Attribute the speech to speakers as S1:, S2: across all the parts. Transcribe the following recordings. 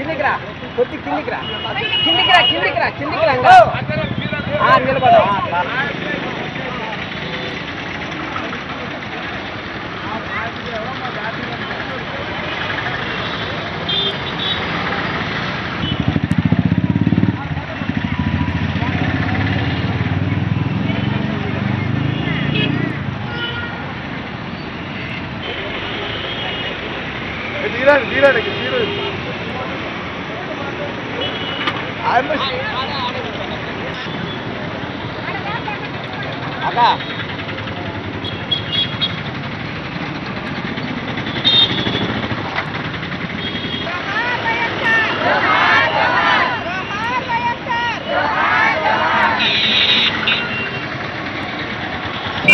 S1: కిందికి రా కొద్ది కిందికి రా నిలబడ అక్క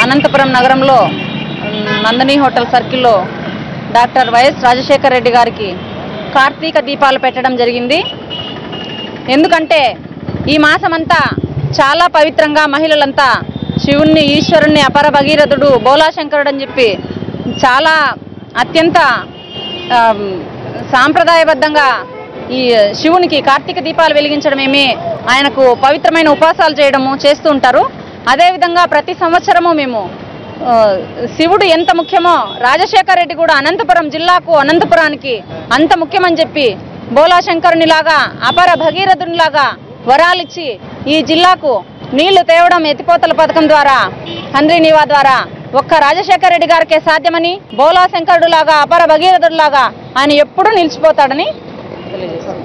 S2: అనంతపురం నగరంలో నందిని హోటల్ సర్కిల్లో డాక్టర్ వైఎస్ రాజశేఖర రెడ్డి గారికి కార్తీక దీపాలు పెట్టడం జరిగింది. ఎందుకంటే ఈ మాసమంతా చాలా పవిత్రంగా మహిళలంతా శివుణ్ణి, ఈశ్వరుణ్ణి, అపర భగీరథుడు, బోలాశంకరుడు అని చెప్పి చాలా అత్యంత సాంప్రదాయబద్ధంగా ఈ శివునికి కార్తీక దీపాలు వెలిగించడమేమి, ఆయనకు పవిత్రమైన ఉపవాసాలు చేయడము చేస్తూ ఉంటారు. అదేవిధంగా ప్రతి సంవత్సరము మేము శివుడు ఎంత ముఖ్యమో రాజశేఖర రెడ్డి కూడా అనంతపురం జిల్లాకు, అనంతపురానికి అంత ముఖ్యమని చెప్పి బోలాశంకరునిలాగా, అపర భగీరథునిలాగా వరాలిచ్చి ఈ జిల్లాకు నీళ్లు తేవడం ఎత్తిపోతల పథకం ద్వారా, హంద్రీ నీవా ద్వారా ఒక్క రాజశేఖర రెడ్డి గారికే సాధ్యమని, బోలాశంకరుడులాగా, అపర భగీరథుడిలాగా ఆయన ఎప్పుడూ నిలిచిపోతాడని తెలియజేస్తాను.